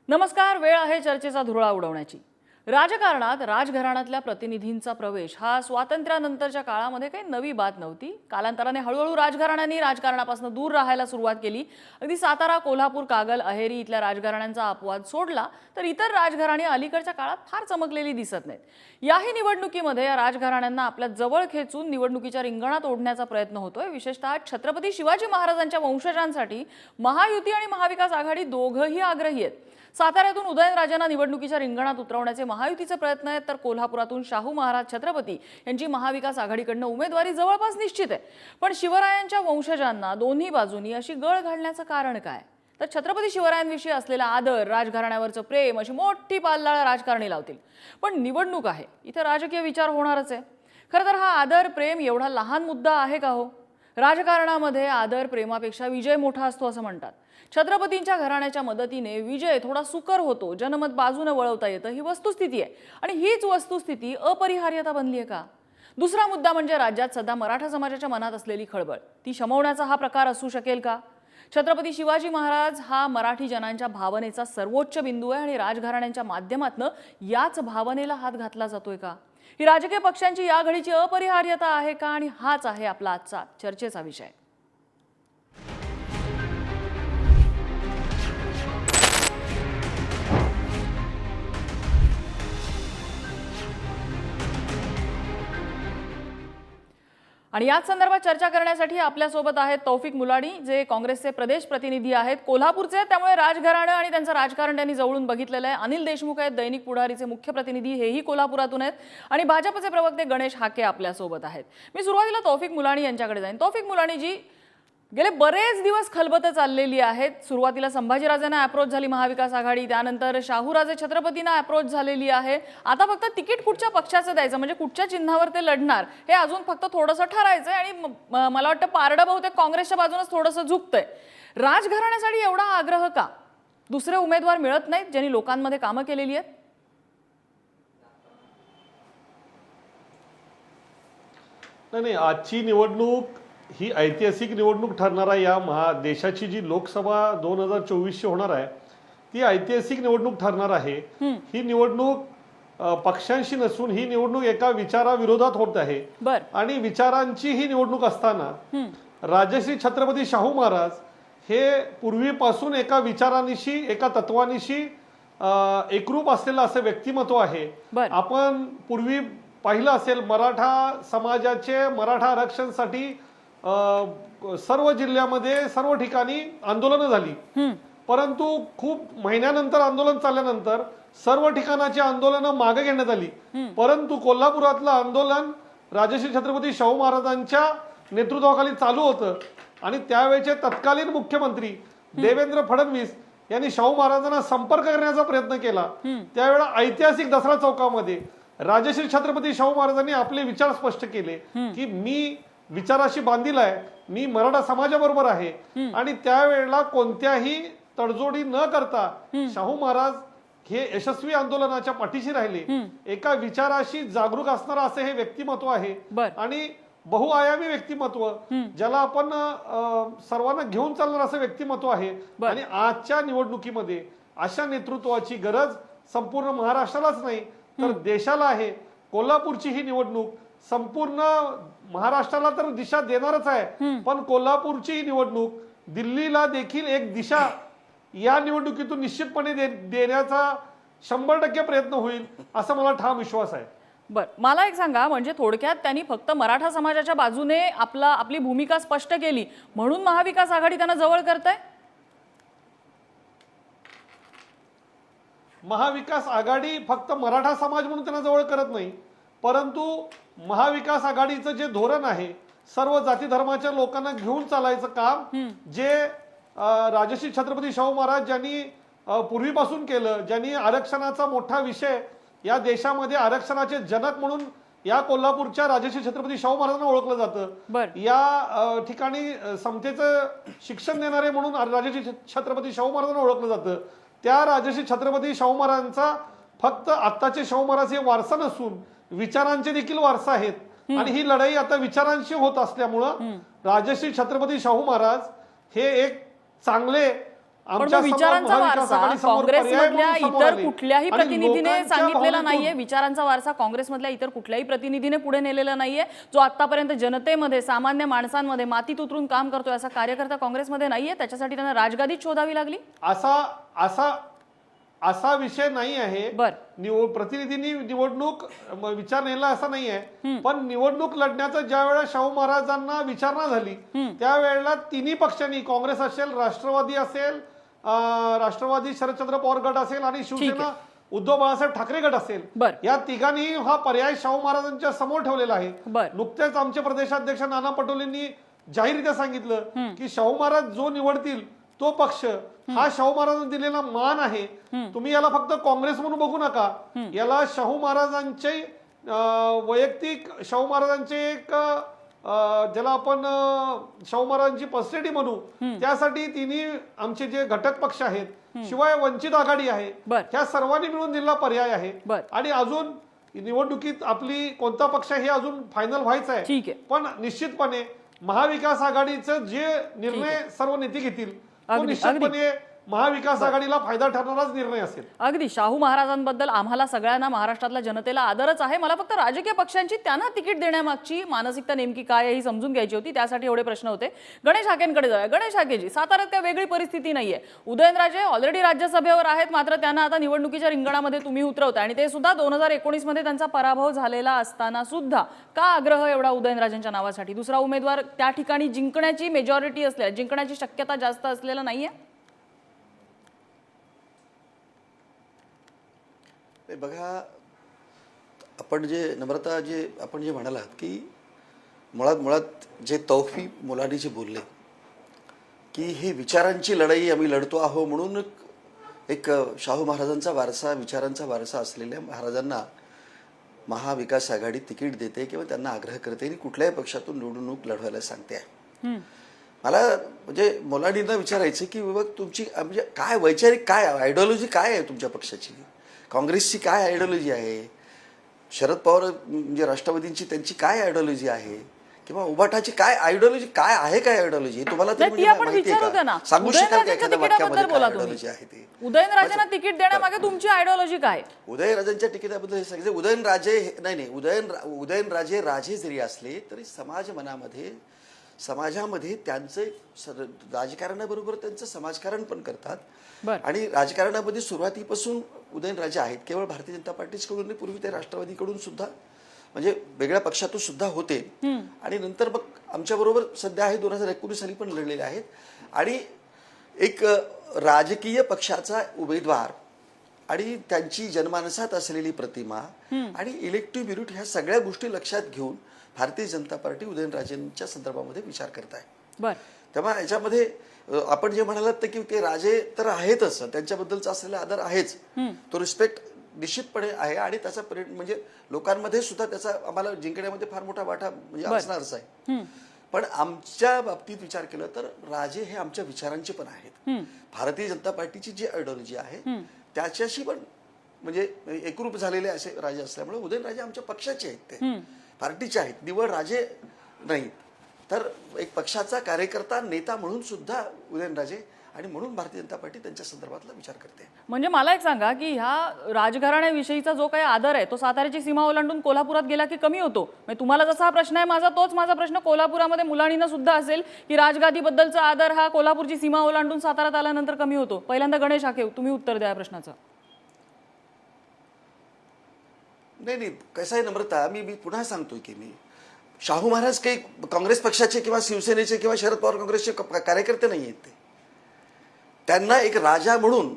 नमस्कार. वेळ आहे चर्चेचा धुरळा उडवण्याची. राजकारणात राजघराण्यातल्या प्रतिनिधींचा प्रवेश हा स्वातंत्र्यानंतरच्या काळामध्ये काही नवी बात नव्हती. कालांतराने हळूहळू राजघराण्यांनी राजकारणापासून दूर राहायला सुरुवात केली. अगदी सातारा, कोल्हापूर, कागल, अहेरी इथल्या राजघराण्यांचा अपवाद सोडला तर इतर राजघराणी अलीकडच्या काळात फार चमकलेली दिसत नाहीत. याही निवडणुकीमध्ये या राजघराण्यांना आपल्या जवळ खेचून निवडणुकीच्या रिंगणात ओढण्याचा प्रयत्न होतोय. विशेषतः छत्रपती शिवाजी महाराजांच्या वंशजांसाठी महायुती आणि महाविकास आघाडी दोघंही आग्रही आहेत. साताऱ्यातून उदयनराजेंना निवडणुकीच्या रिंगणात उतरवण्याचे महायुतीचे प्रयत्न आहेत, तर कोल्हापुरातून शाहू महाराज छत्रपती यांची महाविकास आघाडीकडनं उमेदवारी जवळपास निश्चित आहे. पण शिवरायांच्या वंशजांना दोन्ही बाजूंनी अशी गळ घालण्याचं कारण काय? तर छत्रपती शिवरायांविषयी असलेला आदर, राजघराण्यावरचं प्रेम अशी मोठी पालडाळ राजकारणी लावतील. पण निवडणूक आहे, इथे राजकीय विचार होणारच आहे. खरं तर हा आदर प्रेम एवढा लहान मुद्दा आहे का हो? राजकारणामध्ये आदर प्रेमापेक्षा विजय मोठा असतो असं म्हणतात. छत्रपतींच्या घराण्याच्या मदतीने विजय थोडा सुकर होतो, जनमत बाजूने वळवता येतं, ही वस्तुस्थिती आहे. आणि हीच वस्तुस्थिती अपरिहार्यता बनली आहे का? दुसरा मुद्दा म्हणजे राज्यात सध्या मराठा समाजाच्या मनात असलेली खळबळ, ती शमवण्याचा हा प्रकार असू शकेल का? छत्रपती शिवाजी महाराज हा मराठी जनांच्या भावनेचा सर्वोच्च बिंदू आहे आणि राजघराण्यांच्या माध्यमातून याच भावनेला हात घातला जातोय का? ही राजकीय पक्षांची या घडीची अपरिहार्यता आहे का? आणि हाच आहे आपला आजचा चर्चेचा विषय. आणि याच संदर्भात चर्चा करण्यासाठी आपल्यासोबत आहेत तौफिक मुलाणी, जे काँग्रेसचे प्रदेश प्रतिनिधी आहेत, कोल्हापूरचे, त्यामुळे राजघराणं आणि त्यांचं राजकारण त्यांनी जवळून बघितलेलं आहे. अनिल देशमुख आहेत, दैनिक पुढारीचे मुख्य प्रतिनिधी, हेही कोल्हापुरातून आहेत. आणि भाजपचे प्रवक्ते गणेश हाके आपल्यासोबत आहेत. मी सुरुवातीला तौफिक मुलाणी यांच्याकडे जाईन. तौफिक मुलाणीजी, गेले बरेच दिवस खलबत चाललेली आहेत. सुरुवातीला संभाजीराजेंना अप्रोच झाली महाविकास आघाडी, त्यानंतर शाहूराजे छत्रपतींना अप्रोच झालेली आहे. आता फक्त तिकीट कुठच्या पक्षाचं द्यायचं, म्हणजे कुठच्या चिन्हावर ते लढणार हे अजून फक्त थोडंसं ठरायचं आहे. आणि मला वाटतं पारडं बहुतेक काँग्रेसच्या बाजूनच थोडंसं झुकतंय. राजघराण्यासाठी एवढा आग्रह का? दुसरे उमेदवार मिळत नाहीत ज्यांनी लोकांमध्ये कामं केलेली आहेत? नाही, आजची निवडणूक ही ऐतिहासिक निवडणूक ठरणार आहे. या देशाची जी लोकसभा 2024 होणार आहे ती ऐतिहासिक निवडणूक ठरणार आहे. ही निवडणूक पक्षांशी नसून ही निवडणूक एका विचाराविरोधात होत आहे. आणि विचारांची ही निवडणूक असताना राजश्री छत्रपती शाहू महाराज हे पूर्वीपासून एका विचारांनिशी, एका तत्वानिशी एकरूप असलेलं असं व्यक्तिमत्व आहे. आपण पूर्वी पाहिलं असेल, मराठा समाजाचे मराठा आरक्षणासाठी सर्व जिल्ह्यामध्ये सर्व ठिकाणी आंदोलनं झाली. परंतु खूप महिन्यानंतर आंदोलन चालल्यानंतर सर्व ठिकाणाची आंदोलनं मागे घेण्यात आली. परंतु कोल्हापुरातलं आंदोलन राजश्री छत्रपती शाहू महाराजांच्या नेतृत्वाखाली चालू होतं. आणि त्यावेळेचे तत्कालीन मुख्यमंत्री देवेंद्र फडणवीस यांनी शाहू महाराजांना संपर्क करण्याचा प्रयत्न केला. त्यावेळेला ऐतिहासिक दसरा चौकामध्ये राजश्री छत्रपती शाहू महाराजांनी आपले विचार स्पष्ट केले की मी विचाराशी बांधील आहे, मी मराठा समाजाबरोबर आहे. आणि त्यावेळेला कोणत्याही तडजोडी न करता शाहू महाराज हे यशस्वी आंदोलनाच्या पाठीशी राहिले. एका विचाराशी जागरूक असणारा असे हे व्यक्तिमत्व आहे. आणि बहुआयामी व्यक्तिमत्व, ज्याला आपण सर्वांना घेऊन चालणार असं व्यक्तिमत्व आहे. आणि आजच्या निवडणुकीमध्ये अशा नेतृत्वाची गरज संपूर्ण महाराष्ट्रालाच नाही तर देशाला आहे. कोल्हापूरची ही निवडणूक संपूर्ण महाराष्ट्राला तर दिशा देणारच आहे, पण कोल्हापूरची ही निवडणूक दिल्लीला देखील एक दिशा या निवडणुकीतून निश्चितपणे देण्याचा 100% प्रयत्न होईल असा मला ठाम विश्वास आहे. मला एक सांगा, म्हणजे थोडक्यात त्यांनी फक्त मराठा समाजाच्या बाजूने आपली भूमिका स्पष्ट केली म्हणून महाविकास आघाडी त्यांना जवळ करताय? महाविकास आघाडी फक्त मराठा समाज म्हणून त्यांना जवळ करत नाही, परंतु महाविकास आघाडीचं जे धोरण आहे, सर्व जाती धर्माच्या लोकांना घेऊन चालायचं काम जे राजश्री छत्रपती शाहू महाराज ज्यांनी पूर्वीपासून केलं, ज्यांनी आरक्षणाचा मोठा विषय या देशामध्ये आरक्षणाचे जनक म्हणून या कोल्हापूरच्या राजश्री छत्रपती शाहू महाराजांना ओळखलं जातं. या ठिकाणी समतेचं शिक्षण देणारे म्हणून राजश्री छत्रपती शाहू महाराजांना ओळखलं जातं. त्या राजश्री छत्रपती शाहू महाराजांचा फक्त आत्ताचे शाहू महाराज हे वारसा नसून विचारांचे देखील वारसा आहेत. आणि ही लढाई आता विचारांशी होत असल्यामुळं राजश्री छत्रपती शाहू महाराज हे एक चांगले आमच्या समोर विचारांचा महाविकास वारसा आघाडीसमोर पर्याय काँग्रेसमधल्या म्हणून समोर इतर आले. कुठल्याही आणि प्रतिनिधीने लोकांच्या सांगितलेला भावनेतून- नाहीये. विचारांचा वारसा काँग्रेसमधल्या इतर कुठल्याही प्रतिनिधीने पुढे नेलेला नाहीये. जो आतापर्यंत जनतेमध्ये, सामान्य माणसांमध्ये मातीत उतरून काम करतोय असा कार्यकर्ता काँग्रेसमध्ये नाहीये. त्याच्यासाठी त्यांना राजगादीच शोधावी लागली. असा विषय नाही आहे. बर, प्रतिनिधींनी निवडणूक विचार नेला असा नाही आहे. पण निवडणूक लढण्याचं ज्या वेळेला शाहू महाराजांना विचारणा झाली त्यावेळेला तिन्ही पक्षांनी, काँग्रेस असेल, राष्ट्रवादी असेल, राष्ट्रवादी शरदचंद्र पवार गट असेल आणि शिवसेना उद्धव बाळासाहेब ठाकरे गट असेल, बर, या तिघांनी हा पर्याय शाहू महाराजांच्या समोर ठेवलेला आहे. बर, नुकतेच आमचे प्रदेशाध्यक्ष नाना पटोलेंनी जाहीररित्या सांगितलं की शाहू महाराज जो निवडतील तो पक्ष हा शाहू महाराजांना दिलेला मान आहे. तुम्ही याला फक्त काँग्रेस म्हणून बघू नका, याला शाहू महाराजांचे वैयक्तिक, शाहू महाराजांचे एक ज्याला आपण शाहू महाराजांची पर्सनॅलिटी म्हणू, त्यासाठी तिन्ही आमचे जे घटक पक्ष आहेत, शिवाय वंचित आघाडी आहे, ह्या सर्वांनी मिळून दिलेला पर्याय आहे. आणि अजून निवडणुकीत आपली कोणता पक्ष हे अजून फायनल व्हायचं आहे. पण निश्चितपणे महाविकास आघाडीचे जे निर्णय सर्व नेते घेतील तो निश्चितपणे महाविकास आघाडीला फायदा ठरणाराच निर्णय असेल. अगदी शाहू महाराजांबद्दल आम्हाला सगळ्यांना, महाराष्ट्रातल्या जनतेला आदरच आहे. मला फक्त राजकीय पक्षांची त्यांना तिकीट देण्यामागची मानसिकता नेमकी काय आहे ही समजून घ्यायची होती. त्यासाठी एवढे प्रश्न होते. गणेश हाकेंकडे जाऊया. गणेश हाकेजी, साताऱ्यात काही वेगळी परिस्थिती नाहीये. उदयनराजे ऑलरेडी राज्यसभेवर आहेत, मात्र त्यांना आता निवडणुकीच्या रिंगणामध्ये तुम्ही उतरवताय आणि ते सुद्धा 2019 मध्ये त्यांचा पराभव झालेला असताना सुद्धा. का आग्रह एवढा उदयनराजेंच्या नावासाठी? दुसरा उमेदवार त्या ठिकाणी जिंकण्याची मेजॉरिटी असल्या, जिंकण्याची शक्यता जास्त असलेला नाहीये? बघा, आपण जे नम्रता, आपण जे म्हणालात की मुळात जे तौफी मुलांनी जे बोलले की ही विचारांची लढाई आम्ही लढतो आहो, म्हणून एक शाहू महाराजांचा वारसा, विचारांचा वारसा असलेल्या महाराजांना महाविकास आघाडी तिकीट देते किंवा त्यांना आग्रह करते आणि कुठल्याही पक्षातून निवडणूक लढवायला सांगते. मला म्हणजे मुलांना विचारायचं की बाबा तुमची म्हणजे काय वैचारिक, काय आयडिओलॉजी काय आहे तुमच्या पक्षाची? काँग्रेसची काय आयडिओलॉजी आहे? शरद पवार म्हणजे राष्ट्रवादींची त्यांची काय आयडिओलॉजी आहे? किंवा उभाटाची काय आयडिओलॉजी, काय आहे? काय आयडिओलॉजी तुम्हाला माहिती आहे का? सांगू शकाल का एखाद्या वाक्यामध्ये काय आयडिओलॉजी आहे ते? उदयनराजेंना तिकीट देण्यामागे तुमची आयडिओलॉजी काय? उदयनराजेंच्या तिकिटाबद्दल हे सांगितलं. उदयनराजे राजे जरी असले तरी समाजामध्ये त्यांचं राजकारणाबरोबर त्यांचं समाजकारण पण करतात. आणि राजकारणामध्ये सुरुवातीपासून उदयनराजे आहेत. केवळ भारतीय जनता पार्टीकडून नाही, पूर्वी ते राष्ट्रवादीकडून सुद्धा, म्हणजे वेगळ्या पक्षातून सुद्धा होते. आणि नंतर मग आमच्याबरोबर सध्या आहे 2019 साली पण लढलेले आहेत. आणि एक राजकीय पक्षाचा उमेदवार आणि त्यांची जनमानसात असलेली प्रतिमा आणि इलेक्टिव्ह ब्युरो ह्या सगळ्या गोष्टी लक्षात घेऊन भारतीय जनता पार्टी उदयनराजेंच्या संदर्भामध्ये विचार करत आहे. तेव्हा याच्यामध्ये आपण जे म्हणालात की ते राजे तर आहेतच, त्यांच्याबद्दलचा असलेला आदर आहेच, तो रिस्पेक्ट निश्चितपणे आहे आणि त्याचा म्हणजे लोकांमध्ये सुद्धा त्याचा आम्हाला जिंकण्यामध्ये फार मोठा वाटा म्हणजे असणारच आहे. पण आमच्या बाबतीत विचार केला तर राजे हे आमच्या विचारांचे पण आहेत. भारतीय जनता पार्टीची जी आयडिओलॉजी आहे त्याच्याशी पण म्हणजे एकरूप झालेले असे राजे असल्यामुळे उदयनराजे आमच्या पक्षाचे आहेत, ते पार्टीचे आहेत, निवड राजे नाहीत. तर एक पक्षाचा कार्यकर्ता, नेता म्हणून सुद्धा उदयनराजे, आणि म्हणून भारतीय जनता पार्टी त्यांच्या संदर्भातला विचार करते. म्हणजे मला एक सांगा की ह्या राजघराण्याविषयीचा जो काही आदर आहे तो साताऱ्याची सीमा ओलांडून कोल्हापुरात गेला की कमी होतो? म्हणजे तुम्हाला जसा हा प्रश्न आहे माझा, तोच माझा प्रश्न कोल्हापुरामध्ये मुलांना सुद्धा असेल की राजगादीबद्दलचा आदर हा कोल्हापूरची सीमा ओलांडून साताऱ्यात आल्यानंतर कमी होतो. पहिल्यांदा गणेश हाके, तुम्ही उत्तर द्या या प्रश्नाचं. नाही, कसं आहे नम्रता, मी पुन्हा सांगतोय की मी शाहू महाराज काही काँग्रेस पक्षाचे किंवा शिवसेनेचे किंवा शरद पवार काँग्रेसचे कार्यकर्ते नाही आहेत. ते त्यांना एक राजा म्हणून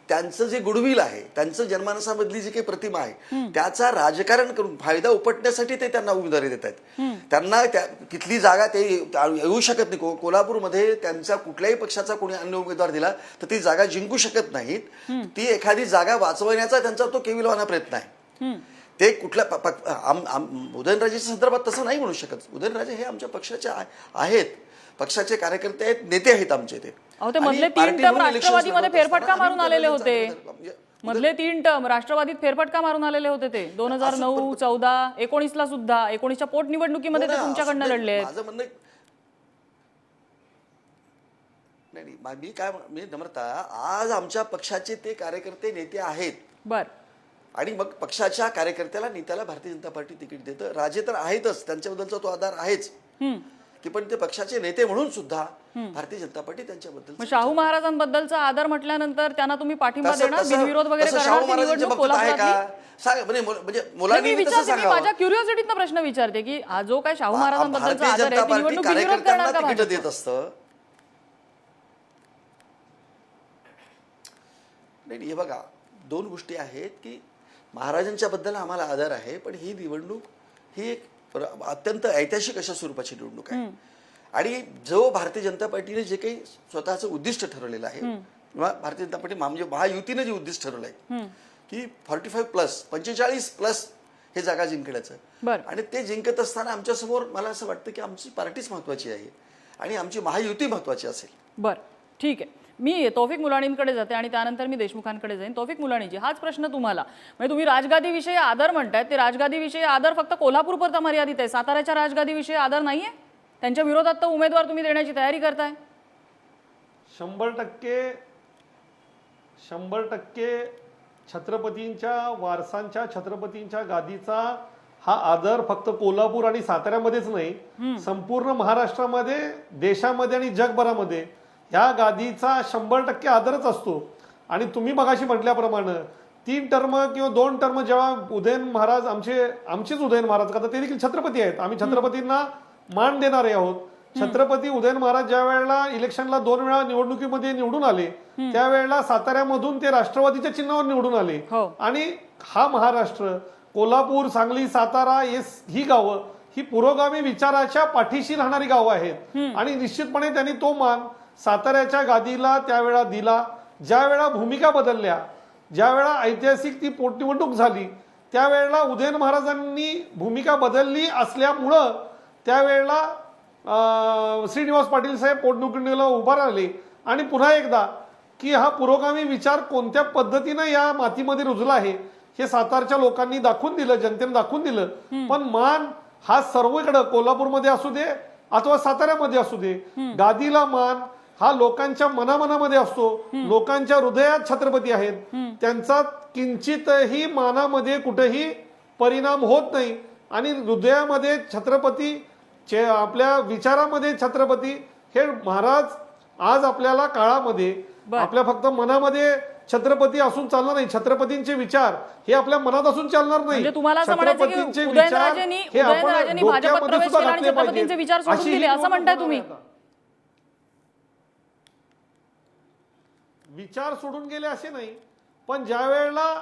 त्यांचं जे गुडविल आहे, त्यांचं जनमानसामधली जी काही प्रतिमा आहे त्याचा राजकारण करून फायदा उपटण्यासाठी ते त्यांना उमेदवारी देत आहेत. त्यांना तिथली जागा ते येऊ शकत नाही. कोल्हापूरमध्ये त्यांचा कुठल्याही पक्षाचा कोणी अन्य उमेदवार दिला तर ती जागा जिंकू शकत नाहीत. ती एखादी जागा वाचवण्याचा त्यांचा तो केविलवाना प्रयत्न आहे. ते कुठल्या उदयनराजेच्या संदर्भात तसं नाही म्हणू शकत. उदयनराजे हे आमच्या पक्षाचे आहेत, पक्षाचे कार्यकर्ते आहेत, नेते आहेत आमचे. ते मधले 3 टर्म राष्ट्रवादीमध्ये फेरफटका मारून आलेले होते. मधले 3 टर्म राष्ट्रवादीत फेरफटका मारून आलेले होते ते 2009, 14, 19ला सुद्धा. 19च्या पोटनिवडणुकीमध्ये ते तुमच्याकडनं लढले आहेत. माझं म्हणणं नाही, मी नम्रता, आज आमच्या पक्षाचे ते कार्यकर्ते नेते आहेत बर आणि मग पक्षाच्या कार्यकर्त्याला नेत्याला भारतीय जनता पार्टी तिकीट देतं. राजे तर आहेतच, त्यांच्याबद्दलचा तो आधार आहेच, की पण ते पक्षाचे नेते म्हणून सुद्धा भारतीय जनता पार्टी त्यांच्याबद्दल. मग शाहू महाराजांबद्दलचा आदर म्हटल्यानंतर त्यांना तुम्ही पाठिंबा तसं- देणार, तसं- बिनविरोध वगैरे तसं करणार शाहू की महाराजांच्या निवडणूक बाबतीत आहे कोल्हापुरातली? का? म्हणजे नाही, मुलांनी मी तसं विचारते, मी सांगावं. माझ्या क्युरिओसिटीतनं प्रश्न विचारते की हा जो काय शाहू महाराजांबद्दलचा भारतीय आदर जनता आहे ती पार्टी निवडणूक बिनविरोध कार्यकर्त्यांना करणार का तिकीट भाजप? देत असतं. नाही, हे बघा, दोन गोष्टी आहेत की महाराजांच्या बद्दल आम्हाला आदर आहे, पण ही निवडणूक ही एक अत्यंत ऐतिहासिक अशा स्वरूपाची निवडणूक आहे. आणि जो भारतीय जनता पार्टीने जे काही स्वतःचं उद्दिष्ट ठरवलेलं आहे किंवा भारतीय जनता पार्टी म्हणजे महायुतीने जे उद्दिष्ट ठरवलं आहे की 45+45+ हे जागा जिंकण्याचं, बरं. आणि ते जिंकत असताना आमच्या समोर मला असं वाटतं की आमची पार्टीच महत्वाची आहे आणि आमची महायुती महत्वाची असेल. बरं, ठीक आहे. मी तौफिक मुलाणींकडे जाते आणि त्यानंतर मी देशमुखांकडे जाईन. तौफिक मुलाणीजी, हाच प्रश्न तुम्हाला, म्हणजे तुम्ही राजगादीविषयी आदर म्हणताय, ते राजगादीविषयी आदर फक्त कोल्हापूरपुरता मर्यादित आहे, साताऱ्याच्या राजगादीविषयी आदर नाहीये? त्यांच्या विरोधात तर उमेदवार तुम्ही देण्याची तयारी करताय. 100% छत्रपतींच्या वारसांच्या, छत्रपतींच्या गादीचा हा आदर फक्त कोल्हापूर आणि साताऱ्यामध्येच नाही, संपूर्ण महाराष्ट्रामध्ये, देशामध्ये आणि जगभरामध्ये ह्या गादीचा 100% आदरच असतो. आणि तुम्ही मगाशी म्हटल्याप्रमाणे 3 टर्म किंवा 2 टर्म जेव्हा उदयन महाराज, आमचेच उदयन महाराज, का ते देखील छत्रपती आहेत, आम्ही छत्रपतींना मान देणारे आहोत. छत्रपती उदयन महाराज ज्या वेळेला इलेक्शनला 2 वेळा निवडणुकीमध्ये निवडून आले, त्यावेळेला साताऱ्यामधून ते राष्ट्रवादीच्या चिन्हावर निवडून आले. आणि हा महाराष्ट्र, कोल्हापूर, सांगली, सातारा ही गावं ही पुरोगामी विचाराच्या पाठीशी राहणारी गावं आहेत. आणि निश्चितपणे त्यांनी तो मान साताऱ्याच्या गादीला त्यावेळा दिला. ज्या वेळा भूमिका बदलल्या, ज्या वेळा ऐतिहासिक ती पोटनिवडणूक झाली, त्यावेळेला उदयन महाराजांनी भूमिका बदलली असल्यामुळं त्यावेळेला श्रीनिवास पाटील साहेब पोटनिवडणुकीला उभा राहिले. आणि पुन्हा एकदा की हा पुरोगामी विचार कोणत्या पद्धतीनं या मातीमध्ये रुजला आहे हे सातारच्या लोकांनी दाखवून दिलं, जनतेने दाखवून दिलं. पण मान हा सर्वकडे, कोल्हापूरमध्ये असू दे अथवा साताऱ्यामध्ये असू दे, गादीला मान हा लोकांच्या मनामनामध्ये असतो. लोकांच्या हृदयात छत्रपती आहेत, त्यांचा किंचितही मानामध्ये कुठेही परिणाम होत नाही. आणि हृदयामध्ये छत्रपती, आपल्या विचारामध्ये छत्रपती हे महाराज आज आपल्याला काळामध्ये आपल्या फक्त मनामध्ये छत्रपती असून चालणार नाही, छत्रपतींचे विचार हे आपल्या मनात असून चालणार नाही. म्हणजे तुम्हाला असं म्हणायचं की उदयनराजेंनी भाजपात प्रवेश केला आणि छत्रपतींचे विचार सोडून दिले असं म्हणताय तुम्ही? विचार सोडून गेले असे नाही, पण ज्या वेळेला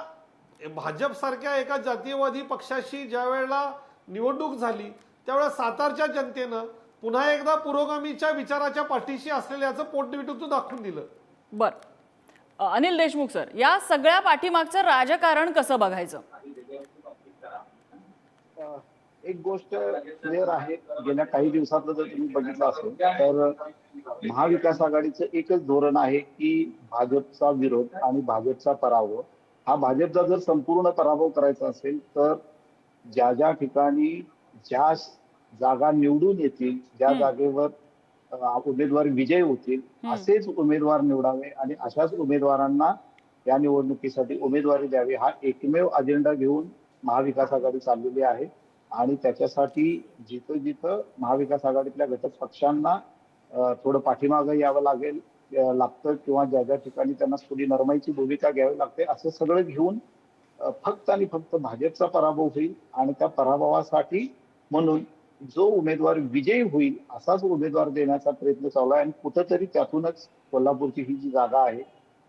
भाजप सारख्या एका जातीयवादी पक्षाशी ज्या वेळेला निवडणूक झाली, त्यावेळेला सातारच्या जनतेनं पुन्हा एकदा पुरोगामीच्या विचाराच्या पाठीशी असलेल्याचं पोटनिवडणूक दाखवून दिलं. बर, अनिल देशमुख सर, या सगळ्या पाठीमागचं राजकारण कसं बघायचं? एक गोष्ट क्लिअर आहे, गेल्या काही दिवसातलं जर तुम्ही बघितलं असेल तर महाविकास आघाडीचं एकच धोरण आहे की भाजपचा विरोध आणि भाजपचा पराभव. हा भाजपचा जर संपूर्ण पराभव करायचा असेल तर ज्या ज्या ठिकाणी ज्या जागा निवडून येतील, ज्या जागेवर उमेदवार विजयी होतील असेच उमेदवार निवडावे आणि अशाच उमेदवारांना या निवडणुकीसाठी उमेदवारी द्यावी, हा एकमेव अजेंडा घेऊन महाविकास आघाडी चाललेली आहे. आणि त्याच्यासाठी जिथं जिथं महाविकास आघाडीतल्या घटक पक्षांना थोडं पाठीमागं यावं लागतं किंवा ज्या ज्या ठिकाणी त्यांना थोडी नरमाईची भूमिका घ्यावी लागते, असं सगळं घेऊन फक्त आणि फक्त भाजपचा पराभव होईल. आणि त्या पराभवासाठी म्हणून जो उमेदवार विजयी होईल असाच उमेदवार देण्याचा प्रयत्न चालू आहे. आणि कुठंतरी त्यातूनच कोल्हापूरची ही जी जागा आहे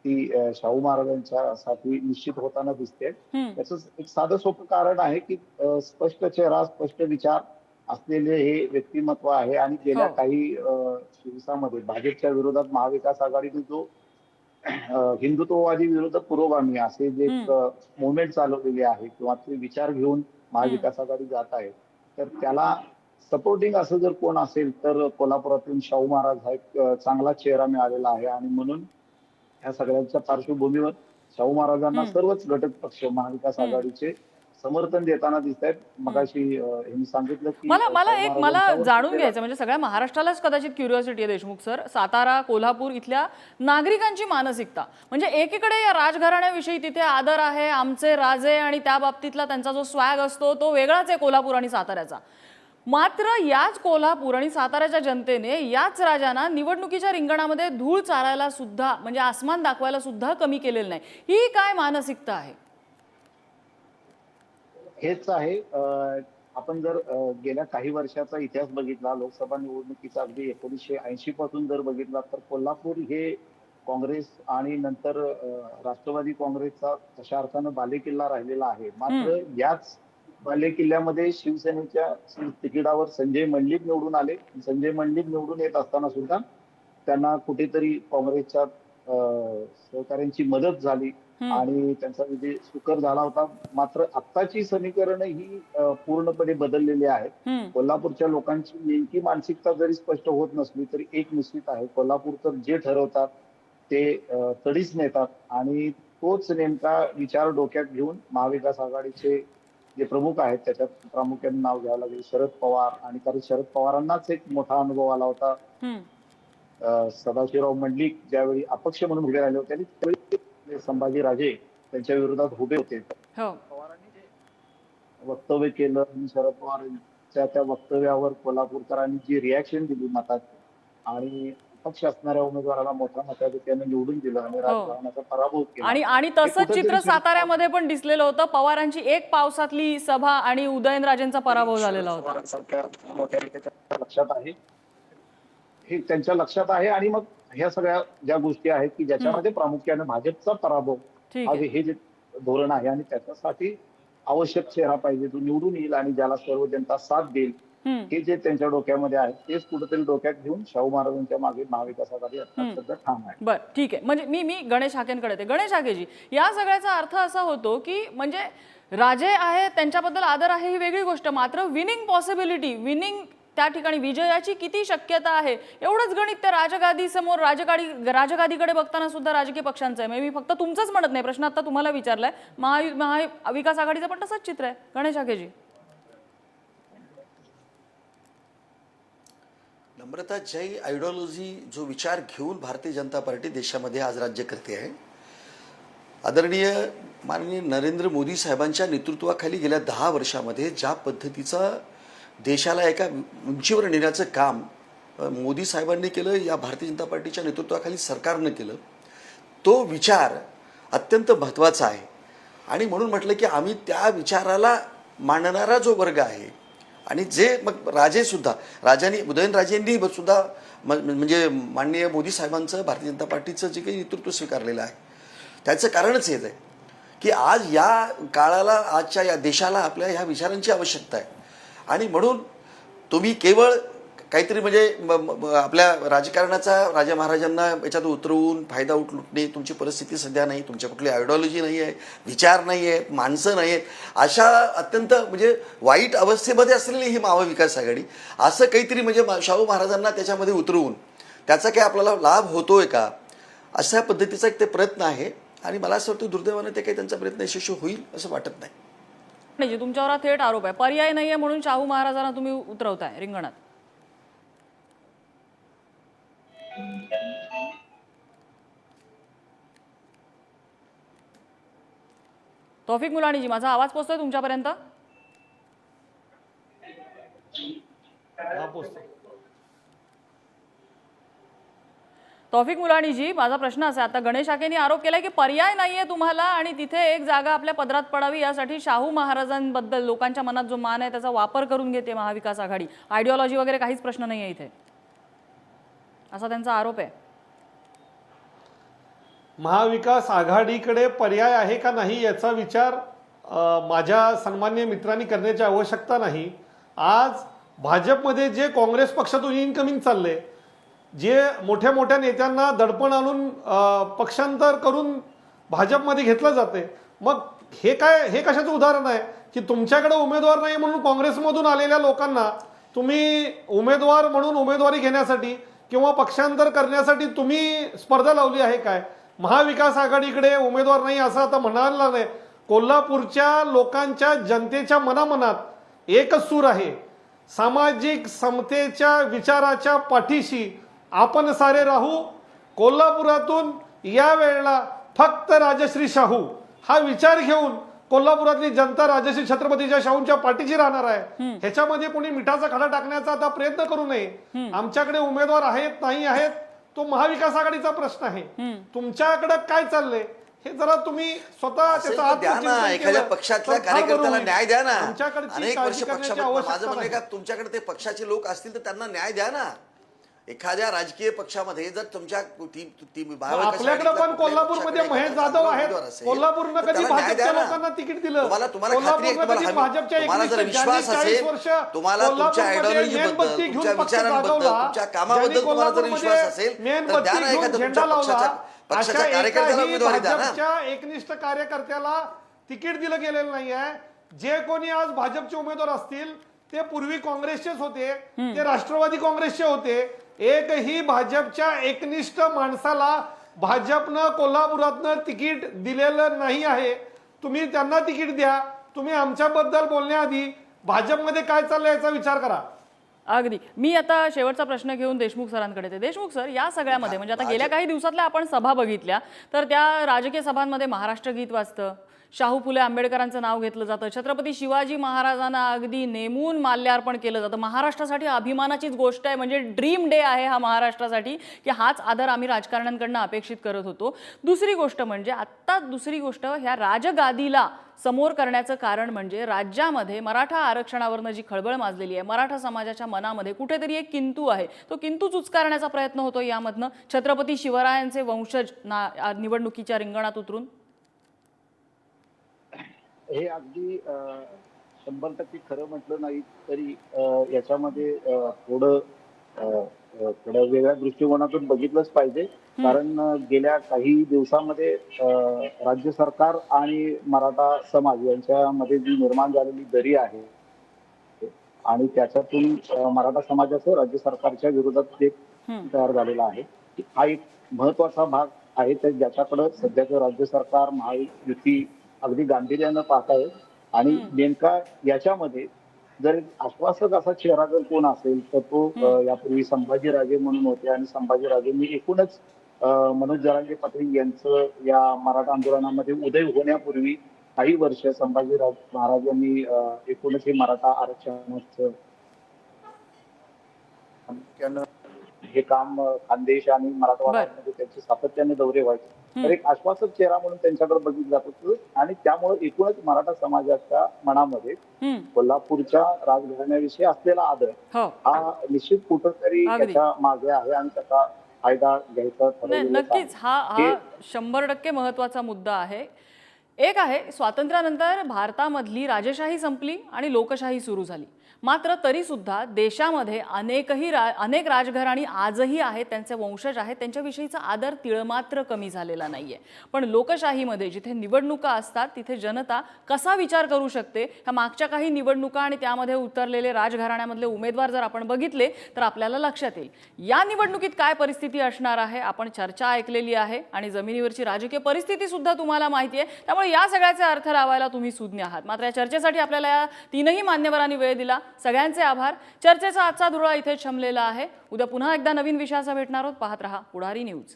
ती शाहू महाराजांच्या साठी निश्चित होताना दिसते. त्याचं एक साधं सोपं कारण आहे की स्पष्ट चेहरा, स्पष्ट विचार असलेले हे व्यक्तिमत्व आहे. आणि गेल्या काही दिवसामध्ये भाजपच्या विरोधात महाविकास आघाडीने जो हिंदुत्ववादी विरुद्ध पुरोगामी असे जे मुवमेंट चालवलेली आहे किंवा ते विचार घेऊन महाविकास आघाडी जात आहे, तर त्याला सपोर्टिंग असं जर कोण असेल तर कोल्हापुरातून शाहू महाराज हा एक चांगला चेहरा मिळालेला आहे. आणि म्हणून या सगळ्यांच्या पार्श्वभूमीवर शाहू महाराजांना सर्वच घटक पक्ष महाविकास आघाडीचे समर्थन देताना दिसत आहेत. मगाशी यांनी सांगितलं की मला मला शाहू एक महाराजांच्यावर जाणून केलेला- घ्यायचं म्हणजे सगळ्या महाराष्ट्रालाच कदाचित क्युरिओसिटी आहे देशमुख सर, सातारा कोल्हापूर इथल्या नागरिकांची मानसिकता म्हणजे एकीकडे या राजघराण्याविषयी तिथे आदर आहे, आमचे राजे आणि त्या बाबतीतला त्यांचा जो स्वॅग असतो तो वेगळाच आहे कोल्हापूर आणि साताऱ्याचा. मात्र याच कोल्हापूर आणि साताऱ्याच्या जनतेने याच राजांना निवडणुकीच्या रिंगणामध्ये धूळ चारायला सुद्धा म्हणजे आसमान दाखवायला सुद्धा कमी केलेलं नाही. ही काय मानसिकता आहे? हेच आहे. आपण जर गेल्या काही वर्षाचा इतिहास बघितला, लोकसभा निवडणुकीचा अगदी 1980 पासून जर बघितला तर कोल्हापूर हे काँग्रेस आणि नंतर राष्ट्रवादी काँग्रेसचा तशा अर्थानं बालेकिल्ला राहिलेला आहे. मात्र याच बालेकिल्ल्यामध्ये शिवसेनेच्या तिकिटावर संजय मंडलिक निवडून आले. संजय मंडलिक निवडून येत असताना सुद्धा त्यांना कुठेतरी काँग्रेसच्या सहकाऱ्यांची मदत झाली आणि त्यांचा विजय सुकर झाला होता. मात्र आत्ताची समीकरण ही पूर्णपणे बदललेली आहेत. कोल्हापूरच्या लोकांची नेमकी मानसिकता जरी स्पष्ट होत नसली तरी एक निश्चित आहे, कोल्हापूरकर जे ठरवतात ते तडीच नेतात आणि तोच नेमका विचार डोक्यात घेऊन महाविकास आघाडीचे जे प्रमुख आहेत त्याच्यात प्रामुख्याने नाव घ्यावं लागेल शरद पवार. आणि कारण शरद पवारांनाच एक मोठा अनुभव आला होता. सदाशिवराव मंडलिक ज्यावेळी अपक्ष म्हणून उभे राहिले होते आणि त्यावेळी संभाजी राजे त्यांच्या विरोधात उभे होते. पवारांनी जे वक्तव्य केलं आणि शरद पवारांच्या त्या वक्तव्यावर कोल्हापूरकरांनी जी रिॲक्शन दिली मतात आणि अपक्ष असणाऱ्या उमेदवाराला मोठ्या मताधिक्याने निवडून दिलं आणि राजकारणाचा पराभव केला. आणि तसंच चित्र साताऱ्यामध्ये पण दिसलेलं होतं. पवारांची एक पावसातली सभा आणि उदयनराजेंचा पराभव झालेला होता. लक्षात आहे, हे त्यांच्या लक्षात आहे. आणि मग ह्या सगळ्या ज्या गोष्टी आहेत की ज्याच्यामध्ये प्रामुख्याने भाजपचा पराभव हे जे धोरण आहे आणि त्याच्यासाठी आवश्यक चेहरा पाहिजे जो निवडून येईल आणि ज्याला सर्व जनता साथ देईल, हे जे त्यांच्या डोक्यामध्ये आहे तेच कुठेतरी डोक्यात घेऊन शाहू महाराजांच्या मागे महाविकास आघाडी सध्या ठाम आहे. बरं, ठीक आहे. म्हणजे मी गणेश हाकेंकडे येते. गणेश हाकेजी, या सगळ्याचा अर्थ असा होतो की म्हणजे राजे आहे त्यांच्याबद्दल आदर आहे ही वेगळी गोष्ट, मात्र विनिंग पॉसिबिलिटी, विनिंग त्या ठिकाणी विजयाची किती शक्यता आहे एवढंच गणित त्या राजगादी समोर राजगादीकडे बघताना सुद्धा राजकीय पक्षांचं आहे. मी फक्त तुमचंच म्हणत नाही, प्रश्न आता तुम्हाला विचारलाय. महाविकास आघाडीचं पण तसंच चित्र आहे. गणेश हाकेजी. नम्रता, जय आयडिओलॉजी जो विचार घेऊन भारतीय जनता पार्टी देशामध्ये आज राज्य करते आहे, आदरणीय माननीय नरेंद्र मोदी साहेबांच्या नेतृत्वाखाली गेल्या 10 वर्षामध्ये ज्या पद्धतीचा देशाला एका उंचीवर नेण्याचं काम मोदी साहेबांनी केलं, या भारतीय जनता पार्टीच्या नेतृत्वाखाली सरकारनं केलं, तो विचार अत्यंत महत्त्वाचा आहे. आणि म्हणून म्हटलं की आम्ही त्या विचाराला मांडणारा जो वर्ग आहे आणि जे मग राजेसुद्धा उदयनराजेंनी सुद्धा म्हणजे माननीय मोदी साहेबांचं भारतीय जनता पार्टीचं जे काही नेतृत्व स्वीकारलेलं आहे त्याचं कारणच हेच आहे की आज या काळाला, आजच्या या देशाला आपल्या ह्या विचारांची आवश्यकता आहे. आणि म्हणून तुम्ही केवळ काहीतरी म्हणजे आपल्या राजकारणाचा राजा महाराजांना याच्यात उतरवून फायदा लुटणे, तुमची परिस्थिती सध्या नाही, तुमच्या कुठली आयडिओलॉजी नाही आहे, विचार नाही आहे, माणसं नाही आहेत, अशा अत्यंत म्हणजे वाईट अवस्थेमध्ये असलेली ही महाविकास आघाडी असं काहीतरी म्हणजे शाहू महाराजांना त्याच्यामध्ये उतरवून त्याचा काही आपल्याला लाभ होतोय का, अशा पद्धतीचा एक ते प्रयत्न आहे. आणि मला असं वाटतं दुर्दैवाने ते काही त्यांचा प्रयत्न यशस्वी होईल असं वाटत नाही. तुमच्यावर थेट आरोप आहे, पर्याय नाहीये म्हणून शाहू महाराजांना तुम्ही उतरवताय रिंगणात. तौफिक मुलानीजी, माझा आवाज पोहोचतोय तुमच्यापर्यंत? तौफिक मुलानीजी, माझा प्रश्न असा, आता गणेश हाकेंनी आरोप केलाय की पर्याय नाहीये तुम्हाला आणि तिथे एक जागा आपल्या पदरात पडावी यासाठी शाहू महाराजांबद्दल लोकांच्या मनात जो मान आहे त्याचा वापर करून घेते महाविकास आघाडी, आयडिओलॉजी वगैरे काहीच प्रश्न नाहीये इथे, असा त्यांचा आरोप आहे. महाविकास आघाडीकडे पर्याय आहे का नाही याचा विचार माझ्या सन्माननीय मित्रांनी करण्याची आवश्यकता नाही. आज भाजपमध्ये जे काँग्रेस पक्षातून इनकमिंग चालले, जे मोठ्या मोठ्या नेत्यांना दडपण आणून पक्षांतर करून भाजपमध्ये घेतलं जाते, मग हे कशाचं उदाहरण आहे की तुमच्याकडे उमेदवार नाही म्हणून काँग्रेसमधून आलेल्या लोकांना तुम्ही उमेदवार म्हणून उमेदवारी घेण्यासाठी किंवा पक्षांतर करण्यासाठी तुम्ही स्पर्धा लावली आहे काय? महाविकास आघाडीकडे उमेदवार नाही असं आता म्हणायला नाही. कोल्हापूरच्या लोकांच्या जनतेच्या मनामनात एकच सूर आहे, सामाजिक समतेच्या विचाराच्या पाठीशी आपण सारे राहू. कोल्हापुरातून या वेळेला फक्त राजश्री शाहू हा विचार घेऊन कोल्हापुरातली जनता राजश्री छत्रपतीच्या शाहूंच्या पाठीशी राहणार आहे. ह्याच्यामध्ये कोणी मिठाचा खडा टाकण्याचा आता प्रयत्न करू नये. आमच्याकडे उमेदवार आहेत नाही आहेत तो महाविकास आघाडीचा प्रश्न आहे. तुमच्याकडे काय चाललंय हे जरा तुम्ही स्वतः त्याचा आत्मचिंतन एखाद्या केलं पक्षातल्या तर फार कार्यकर्त्याला बरं न्याय द्या ना. होईल. आमच्याकडची अनेक काळजी वर्ष करण्याची माझं आवश्यकता म्हणणं आहे नाही. का तुमच्याकडे ते पक्षाचे लोक असतील तर त्यांना न्याय द्या ना. एखाद्या राजकीय पक्षामध्ये जर तुमच्या आपल्याकडे पण कोल्हापूरमध्ये महेश जाधव आहेत. कोल्हापूरनं कधी भाजपच्या लोकांना तिकीट दिलं? तुम्हाला खात्री आहे, तुम्हाला जर विश्वास असेल, तुम्हाला तुमच्या आयडिओलॉजी बद्दल, तुमच्या विचारांबद्दल, तुमच्या कामाबद्दल तुम्हाला जर विश्वास असेल तर द्या ना एखाद्या तुमच्या पक्षाच्या कार्यकर्त्याला उमेदवारी द्या ना. भाजपच्या एकनिष्ठ कार्यकर्त्याला तिकीट दिलं गेलेलं नाहीये. जे कोणी आज भाजपचे उमेदवार असतील ते पूर्वी काँग्रेसचेच होते, ते राष्ट्रवादी काँग्रेसचे होते. एकही भाजपच्या एकनिष्ठ माणसाला भाजपनं कोल्हापुरातनं तिकीट दिलेलं नाही आहे. तुम्ही त्यांना तिकीट द्या. तुम्ही आमच्याबद्दल बोलण्याआधी भाजपमध्ये काय चाललंय याचा विचार करा. अगदी. मी आता शेवटचा प्रश्न घेऊन देशमुख सरांकडे येते. देशमुख सर, या सगळ्यामध्ये म्हणजे आता गेल्या काही दिवसातल्या आपण सभा बघितल्या तर त्या राजकीय सभांमध्ये महाराष्ट्र गीत वाजतं, शाहू फुले आंबेडकरांचं नाव घेतलं जातं, छत्रपती शिवाजी महाराजांना अगदी नेमून माल्यार्पण केलं जातं. महाराष्ट्रासाठी अभिमानाचीच गोष्ट आहे, म्हणजे ड्रीम डे आहे हा महाराष्ट्रासाठी, की हाच आदर आम्ही राजकारण्यांकडनं अपेक्षित करत होतो. दुसरी गोष्ट म्हणजे ह्या राजगादीला समोर करण्याचं कारण म्हणजे राज्यामध्ये मराठा आरक्षणावरनं जी खळबळ माजलेली आहे, मराठा समाजाच्या मनामध्ये कुठेतरी एक किंतू आहे. तो किंतू चुचकारण्याचा प्रयत्न होतो यामधनं छत्रपती शिवरायांचे वंशज निवडणुकीच्या रिंगणात उतरून. हे अगदी 100% खरं म्हटलं नाही तरी याच्यामध्ये थोडं वेगळ्या दृष्टिकोनातून बघितलंच पाहिजे. कारण गेल्या काही दिवसांमध्ये राज्य सरकार आणि मराठा समाज यांच्यामध्ये जी निर्माण झालेली दरी आहे आणि त्याच्यातून मराठा समाजाचं राज्य सरकारच्या विरोधात एक तयार झालेला आहे. हा एक महत्वाचा भाग आहे तर ज्याच्याकडे सध्याचं राज्य सरकार महायुती अगदी गांभीर्यानं पाहत आहे. आणि नेमका याच्यामध्ये जर आश्वासक असा चेहरा जर कोण असेल तर तो यापूर्वी संभाजीराजे म्हणून होते आणि संभाजीराजेंनी एकूणच मनोज जरांगे पाटील यांचं या मराठा आंदोलनामध्ये उदय होण्यापूर्वी काही वर्ष संभाजीराजे महाराजांनी एकूणच हे मराठा आरक्षणाचं हे काम खानदेश आणि मराठवाड्यामध्ये त्यांचे सातत्याने दौरे व्हायचे. तर एक आश्वासक चेहरा म्हणून त्यांच्याकडे बघितलं जात होतं आणि त्यामुळे एकूणच मराठा समाजाच्या मनामध्ये कोल्हापूरच्या राजघराण्याविषयी असलेला आदर हा निश्चित कुठंतरी त्याच्या मागे आहे आणि त्याचा फायदा घ्यायचा नक्कीच. हा 100% महत्वाचा मुद्दा आहे. एक आहे, स्वातंत्र्यानंतर भारतामधली राजेशाही संपली आणि लोकशाही सुरू झाली. मात्र तरी सुद्धा देशामध्ये अनेक राजघराणी आजही आहेत, त्यांचे वंशज आहेत, त्यांच्याविषयीचा आदर तिळमात्र कमी झालेला नाहीये. पण लोकशाहीमध्ये जिथे निवडणुका असतात तिथे जनता कसा विचार करू शकते, ह्या मागच्या काही निवडणुका आणि त्यामध्ये उतरलेले राजघराण्यामधले उमेदवार जर आपण बघितले तर आपल्याला लक्षात येईल. या निवडणुकीत काय परिस्थिती असणार आहे आपण चर्चा ऐकलेली आहे आणि जमिनीवरची राजकीय परिस्थिती सुद्धा तुम्हाला माहिती आहे. त्यामुळे या सगळ्याचे अर्थ लावायला तुम्ही सुज्ञ आहात. मात्र या चर्चेसाठी आपल्याला या तीनही मान्यवरांनी वेळ दिला. सगळ्यांचे आभार. चर्चेचा आजचा धुरळा इथेच शमलेला आहे. उद्या पुन्हा एकदा नवीन विषयासह भेटणार आहोत. पाहत रहा पुढारी न्यूज.